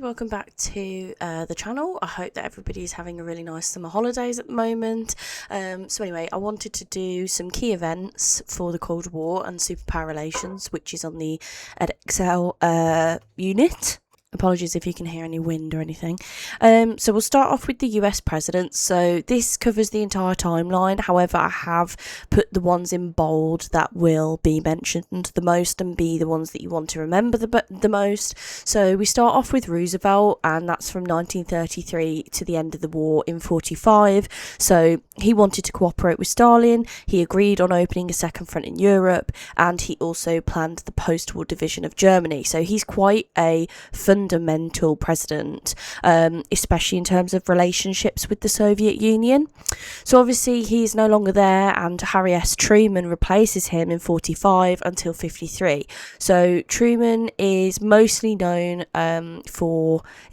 welcome back to the channel. I hope that everybody's having a really nice summer holidays at the moment. So anyway, I wanted to do some key events for the Cold War and superpower relations, which is on the Edexcel unit. Apologies if you can hear any wind or anything. So we'll start off with the US presidents. So this covers the entire timeline. However, I have put the ones in bold that will be mentioned the most and be the ones that you want to remember the most. So we start off with Roosevelt, and that's from 1933 to the end of the war in 45. So he wanted to cooperate with Stalin. He agreed on opening a second front in Europe, and he also planned the post-war division of Germany. So he's quite a fundamental president, especially in terms of relationships with the Soviet Union. So obviously he's no longer there, and Harry S. Truman replaces him in 45 until 53. So Truman is mostly known in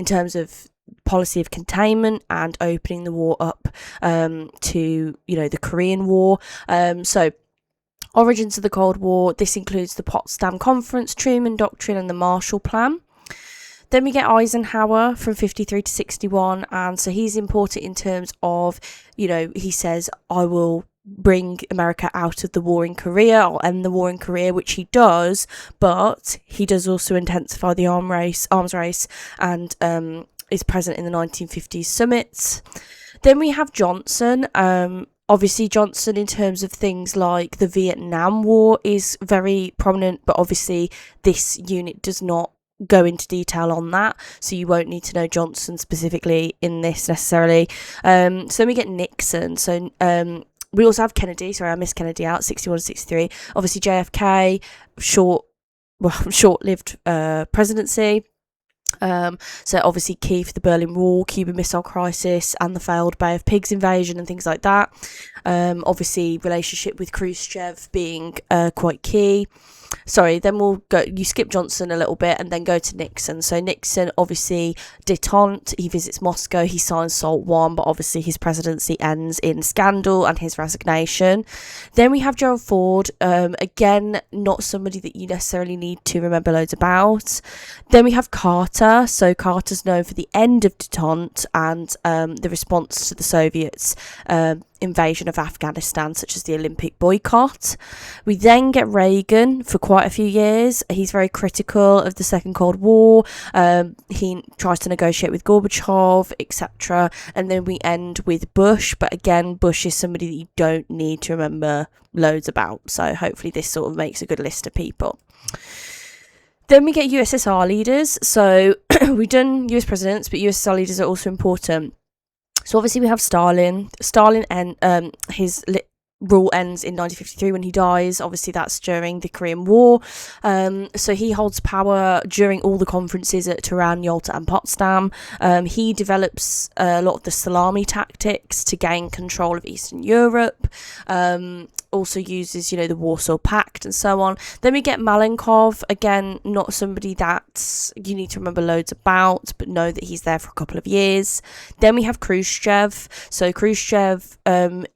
terms of policy of containment and opening the war up to the Korean War. So origins of the Cold War, this includes the Potsdam Conference, Truman Doctrine and the Marshall Plan. Then we get Eisenhower from 53 to 61, and so he's important in terms of, he says, I will bring America out of the war in Korea, I'll end the war in Korea, which he does, but he does also intensify the arms race, and is present in the 1950s summits. Then we have Johnson. Obviously, Johnson, in terms of things like the Vietnam War, is very prominent, but obviously this unit does not go into detail on that, so you won't need to know Johnson specifically in this necessarily. So then we get Nixon. So we also have Kennedy. Sorry, I missed Kennedy out, 61 to 63. Obviously JFK, short-lived presidency. So obviously key for the Berlin Wall, Cuban Missile Crisis, and the failed Bay of Pigs invasion and things like that. Obviously relationship with Khrushchev being quite key. Sorry, then you skip Johnson a little bit and then go to Nixon. So Nixon, obviously détente, he visits Moscow, he signs SALT I, but obviously his presidency ends in scandal and his resignation. Then we have Gerald Ford, again, not somebody that you necessarily need to remember loads about. Then we have Carter. So Carter's known for the end of détente and the response to the Soviets' invasion of Afghanistan, such as the Olympic boycott. We then get Reagan for quite a few years. He's very critical of the Second Cold War. He tries to negotiate with Gorbachev, etc. And then we end with Bush, but again, Bush is somebody that you don't need to remember loads about. So hopefully this sort of makes a good list of people. Then we get USSR leaders. So we've done US presidents, but USSR leaders are also important. So obviously we have Stalin. His rule ends in 1953 when he dies. Obviously that's during the Korean War. So he holds power during all the conferences at Tehran, Yalta and Potsdam. He develops a lot of the salami tactics to gain control of Eastern Europe. Also uses, the Warsaw Pact and so on. Then we get Malenkov, again, not somebody that you need to remember loads about, but know that he's there for a couple of years. Then we have Khrushchev. So Khrushchev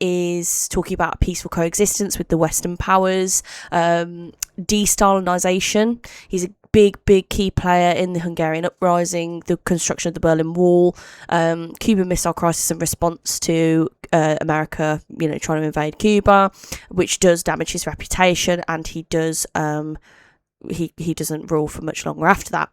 is talking about peaceful coexistence with the Western powers, de-Stalinization. He's a big key player in the Hungarian uprising, the construction of the Berlin Wall, Cuban Missile Crisis in response to America, trying to invade Cuba, which does damage his reputation, and he does he doesn't rule for much longer after that.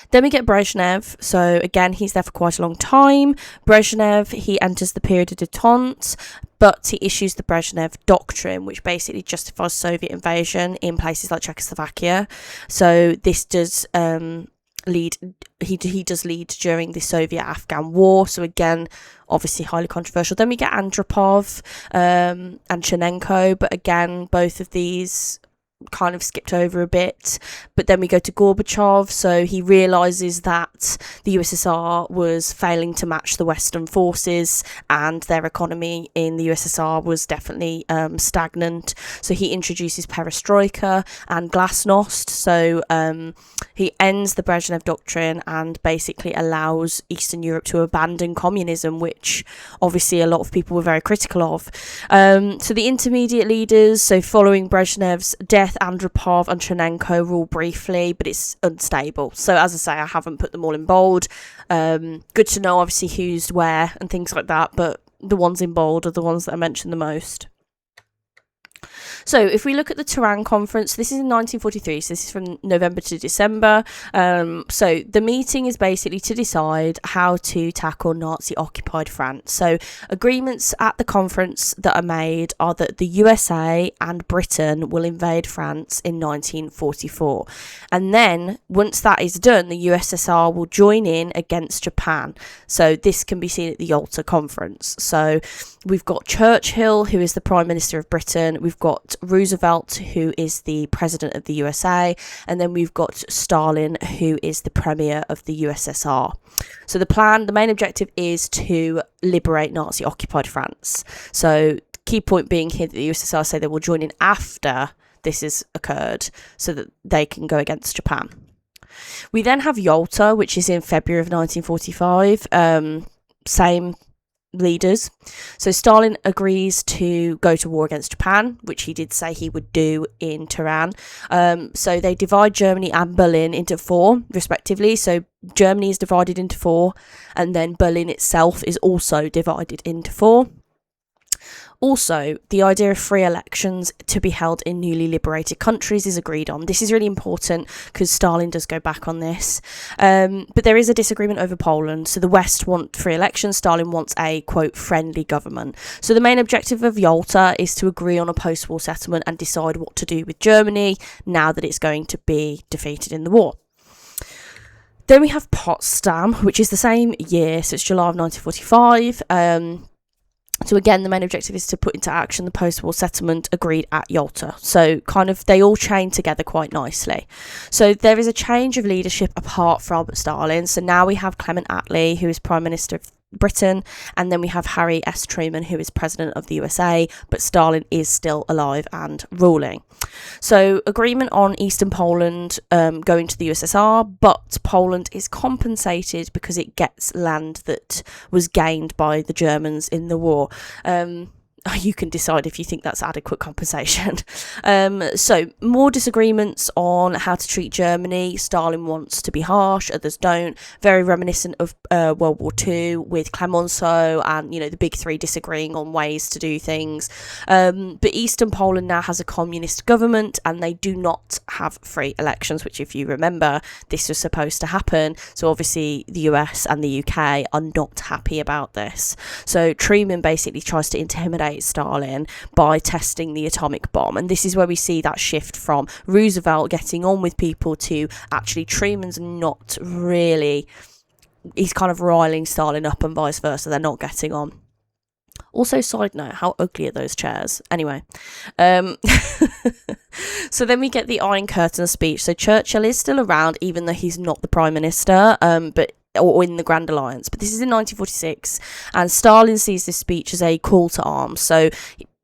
Then we get Brezhnev. So again, he's there for quite a long time. Brezhnev, he enters the period of détente, but he issues the Brezhnev Doctrine, which basically justifies Soviet invasion in places like Czechoslovakia. So this does lead during the Soviet-Afghan War. So again, obviously highly controversial. Then we get Andropov and Chernenko, but again, both of these kind of skipped over a bit. But then we go to Gorbachev. So he realizes that the USSR was failing to match the Western forces, and their economy in the USSR was definitely stagnant. So he introduces perestroika and glasnost. So he ends the Brezhnev Doctrine and basically allows Eastern Europe to abandon communism, which obviously a lot of people were very critical of. So the intermediate leaders, so following Brezhnev's death, Medvedev, Andropov and Chernenko rule briefly, but it's unstable. So as I say, I haven't put them all in bold. Good to know obviously who's where and things like that, but the ones in bold are the ones that I mentioned the most. So if we look at the Tehran conference, this is in 1943, so this is from November to December. So the meeting is basically to decide how to tackle Nazi-occupied France. So agreements at the conference that are made are that the USA and Britain will invade France in 1944. And then, once that is done, the USSR will join in against Japan. So this can be seen at the Yalta conference. So we've got Churchill, who is the Prime Minister of Britain. We've got Roosevelt, who is the President of the USA. And then we've got Stalin, who is the Premier of the USSR. So the main objective is to liberate Nazi-occupied France. So key point being here that the USSR say they will join in after this has occurred so that they can go against Japan. We then have Yalta, which is in February of 1945. Same leaders. So Stalin agrees to go to war against Japan, which he did say he would do in Tehran. So they divide Germany and Berlin into 4 respectively. So Germany is divided into 4, and then Berlin itself is also divided into 4. Also, the idea of free elections to be held in newly liberated countries is agreed on. This is really important because Stalin does go back on this. But there is a disagreement over Poland. So the West want free elections. Stalin wants a, quote, friendly government. So the main objective of Yalta is to agree on a post-war settlement and decide what to do with Germany now that it's going to be defeated in the war. Then we have Potsdam, which is the same year. So it's July of 1945. So again, the main objective is to put into action the post-war settlement agreed at Yalta. So kind of they all chain together quite nicely. So there is a change of leadership apart from Stalin. So now we have Clement Attlee, who is Prime Minister of Britain, and then we have Harry S. Truman, who is President of the USA, but Stalin is still alive and ruling. So agreement on Eastern Poland going to the USSR, but Poland is compensated because it gets land that was gained by the Germans in the war. You can decide if you think that's adequate compensation. So more disagreements on how to treat Germany. Stalin wants to be harsh, others don't. Very reminiscent of World War II with Clemenceau and, the big 3 disagreeing on ways to do things. But Eastern Poland now has a communist government and they do not have free elections, which if you remember, this was supposed to happen. So obviously the US and the UK are not happy about this. So Truman basically tries to intimidate Stalin by testing the atomic bomb, and this is where we see that shift from Roosevelt getting on with people to actually Truman's not really, he's kind of riling Stalin up and vice versa, they're not getting on. Also, side note, how ugly are those chairs? Anyway, so then we get the Iron Curtain speech. So Churchill is still around, even though he's not the Prime Minister, or in the Grand Alliance. But this is in 1946, and Stalin sees this speech as a call to arms. So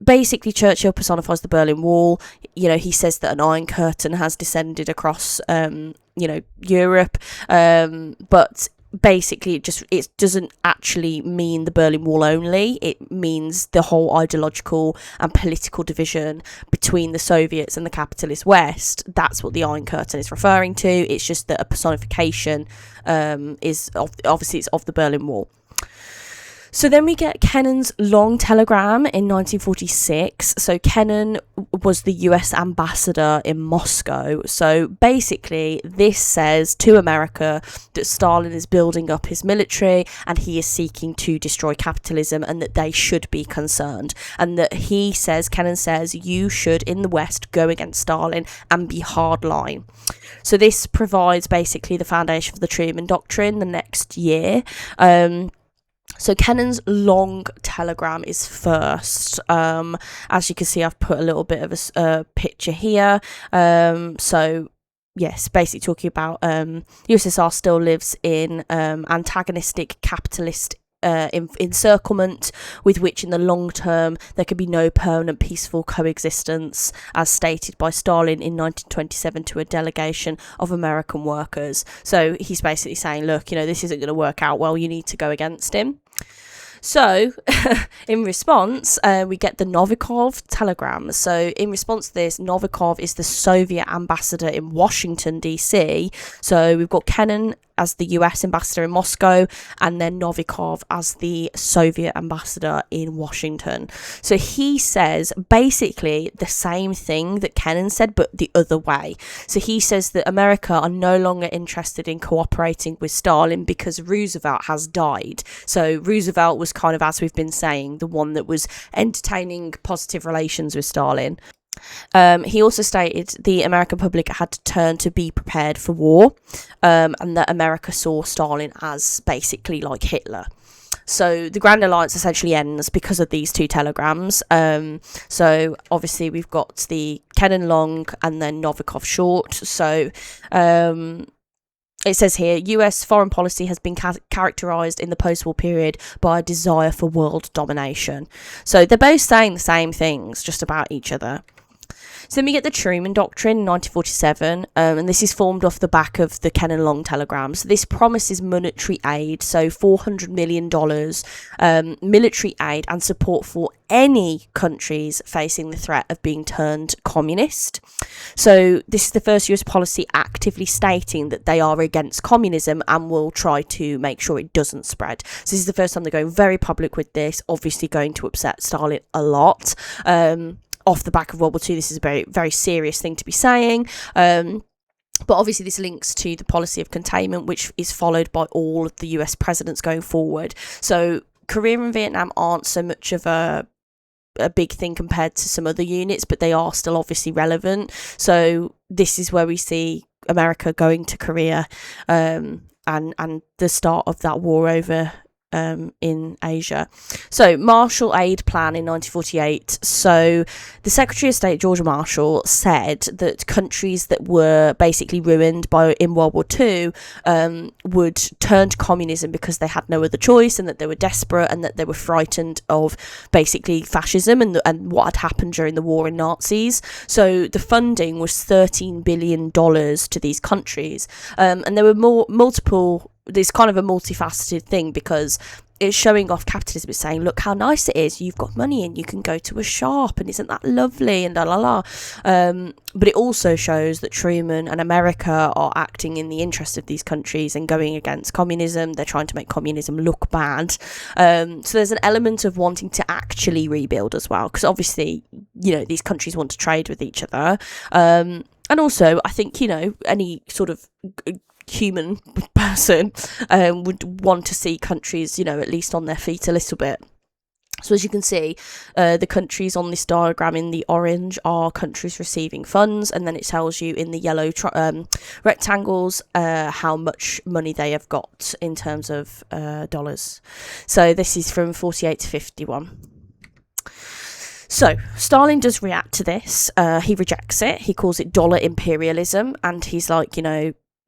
basically, Churchill personifies the Berlin Wall. He says that an Iron Curtain has descended across, Europe, but basically it doesn't actually mean the Berlin Wall only. It means the whole ideological and political division between the Soviets and the capitalist West. That's what the Iron Curtain is referring to. It's just that a personification is obviously it's of the Berlin Wall. So then we get Kennan's long telegram in 1946. So Kennan was the US ambassador in Moscow. So basically this says to America that Stalin is building up his military and he is seeking to destroy capitalism and that they should be concerned. And that Kennan says, you should in the West go against Stalin and be hardline. So this provides basically the foundation for the Truman Doctrine the next year. So Kennan's long telegram is first. As you can see, I've put a little bit of a picture here. So yes, basically talking about USSR still lives in antagonistic capitalist encirclement with which in the long term there could be no permanent peaceful coexistence, as stated by Stalin in 1927 to a delegation of American workers. So he's basically saying, look, this isn't going to work out well, you need to go against him. So, in response, we get the Novikov telegram. So, in response to this, Novikov is the Soviet ambassador in Washington, D.C. So, we've got Kennan as the US ambassador in Moscow, and then Novikov as the Soviet ambassador in Washington. So he says basically the same thing that Kennan said, but the other way. So he says that America are no longer interested in cooperating with Stalin because Roosevelt has died. So Roosevelt was kind of, as we've been saying, the one that was entertaining positive relations with Stalin. He also stated the American public had to turn to be prepared for war, and that America saw Stalin as basically like Hitler. So the Grand Alliance essentially ends because of these two telegrams. So obviously we've got the Kennan long and then Novikov short. So it says here, US foreign policy has been characterised in the post-war period by a desire for world domination. So they're both saying the same things, just about each other. So then we get the Truman Doctrine in 1947, and this is formed off the back of the Kennan Long telegrams. This promises monetary aid, so $400 million military aid and support for any countries facing the threat of being turned communist. So this is the first US policy actively stating that they are against communism and will try to make sure it doesn't spread. So this is the first time they're going very public with this, obviously going to upset Stalin a lot. Off the back of World War II, this is a very, very serious thing to be saying. But obviously this links to the policy of containment, which is followed by all of the US presidents going forward. So Korea and Vietnam aren't so much of a big thing compared to some other units, but they are still obviously relevant. So this is where we see America going to Korea, and the start of that war over in Asia. So Marshall Aid Plan in 1948. So the Secretary of State George Marshall said that countries that were basically ruined in World War II would turn to communism because they had no other choice, and that they were desperate, and that they were frightened of basically fascism and what had happened during the war in Nazis. So the funding was $13 billion to these countries, and there were multiple. There's kind of a multifaceted thing because it's showing off capitalism. It's saying, look how nice it is. You've got money and you can go to a shop, and isn't that lovely, and la la la. But it also shows that Truman and America are acting in the interest of these countries and going against communism. They're trying to make communism look bad. So there's an element of wanting to actually rebuild as well, because obviously, these countries want to trade with each other. And also, I think, any sort of human person would want to see countries, at least on their feet a little bit. So as you can see, the countries on this diagram in the orange are countries receiving funds, and then it tells you in the yellow rectangles how much money they have got in terms of dollars. So this is from 48 to 51. So Stalin does react to this. He rejects it. He calls it dollar imperialism, and he's like,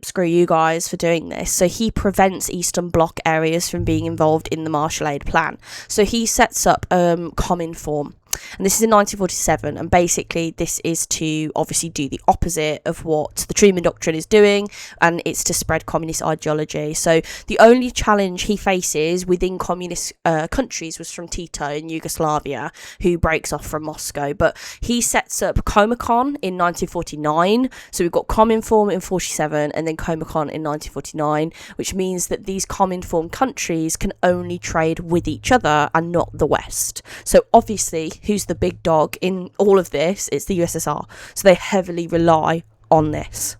screw you guys for doing this. So he prevents Eastern Bloc areas from being involved in the Marshall Aid Plan. So he sets up Cominform. And this is in 1947, and basically this is to obviously do the opposite of what the Truman Doctrine is doing, and it's to spread communist ideology. So the only challenge he faces within communist countries was from Tito in Yugoslavia, who breaks off from Moscow. But he sets up Comecon in 1949. So we've got Cominform in 47 and then Comecon in 1949, which means that these Cominform countries can only trade with each other and not the West. So obviously, who's the big dog in all of this? It's the USSR. So they heavily rely on this.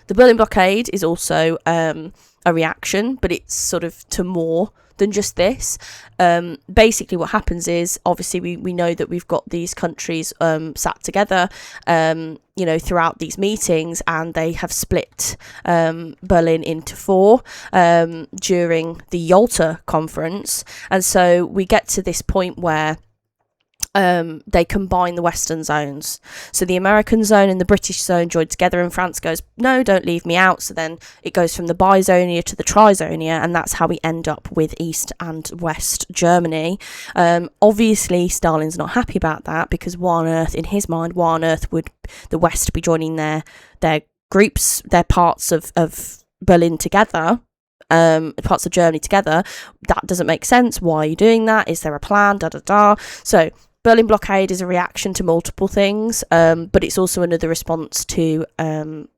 The Berlin blockade is also a reaction, but it's sort of to more than just this. Basically what happens is, obviously we know that we've got these countries sat together throughout these meetings, and they have split Berlin into four during the Yalta conference. And so we get to this point where they combine the Western zones. So the American zone and the British zone join together, and France goes, no, don't leave me out. So then it goes from the bizonia to the trizonia, and that's how we end up with East and West Germany. Obviously, Stalin's not happy about that, because why on earth, in his mind, why on earth would the West be joining their groups, their parts of Berlin together? parts of Germany together. That doesn't make sense. Why are you doing that? Is there a plan? So Berlin blockade is a reaction to multiple things, but it's also another response to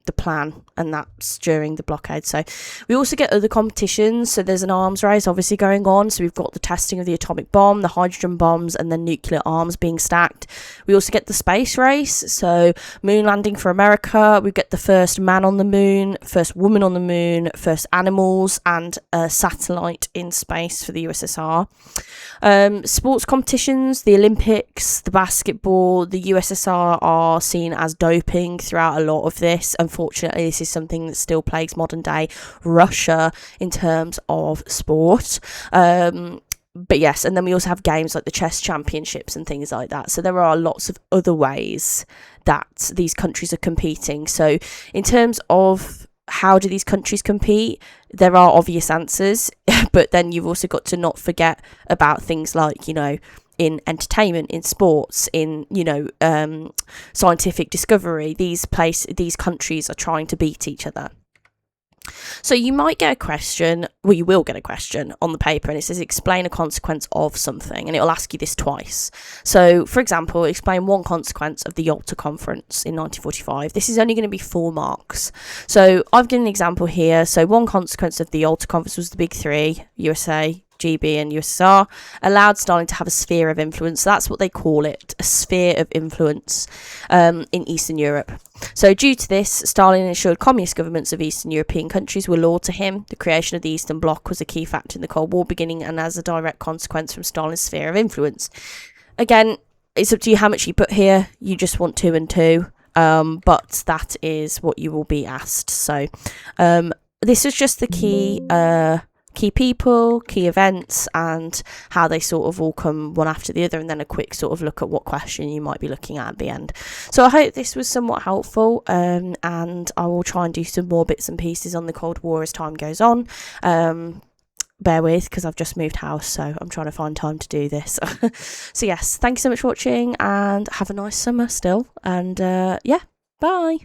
the plan, and that's during the blockade. So we also get other competitions. So there's an arms race obviously going on. So we've got the testing of the atomic bomb, the hydrogen bombs, and then nuclear arms being stacked. We also get the space race. So moon landing for America. We get the first man on the moon, first woman on the moon, first animals, and a satellite in space for the USSR. Sports competitions, the Olympics, the basketball, the USSR are seen as doping throughout a lot of this. Unfortunately, this is something that still plagues modern day Russia in terms of sport. But yes, and then we also have games like the chess championships and things like that. So there are lots of other ways that these countries are competing. So in terms of how do these countries compete, there are obvious answers, but then you've also got to not forget about things like, in entertainment, in sports, in scientific discovery. These countries are trying to beat each other. So you might get a question, you will get a question on the paper, and it says explain a consequence of something, and it'll ask you this twice. So for example, explain one consequence of the Yalta Conference in 1945. This is only going to be 4 marks. So I've given an example here. So one consequence of the Yalta Conference was the big 3, USA, GB and USSR, allowed Stalin to have a sphere of influence. So that's what they call it, a sphere of influence in Eastern Europe. So due to this, Stalin ensured communist governments of Eastern European countries were loyal to him. The creation of the Eastern Bloc was a key factor in the Cold War beginning, and as a direct consequence from Stalin's sphere of influence. Again, it's up to you how much you put here. You just want 2 and 2, but that is what you will be asked. So this is just the key people, key events, and how they sort of all come one after the other, and then a quick sort of look at what question you might be looking at the end. So I hope this was somewhat helpful, and I will try and do some more bits and pieces on the Cold War as time goes on. Bear with, because I've just moved house, so I'm trying to find time to do this. So yes, thank you so much for watching, and have a nice summer still, and yeah, bye.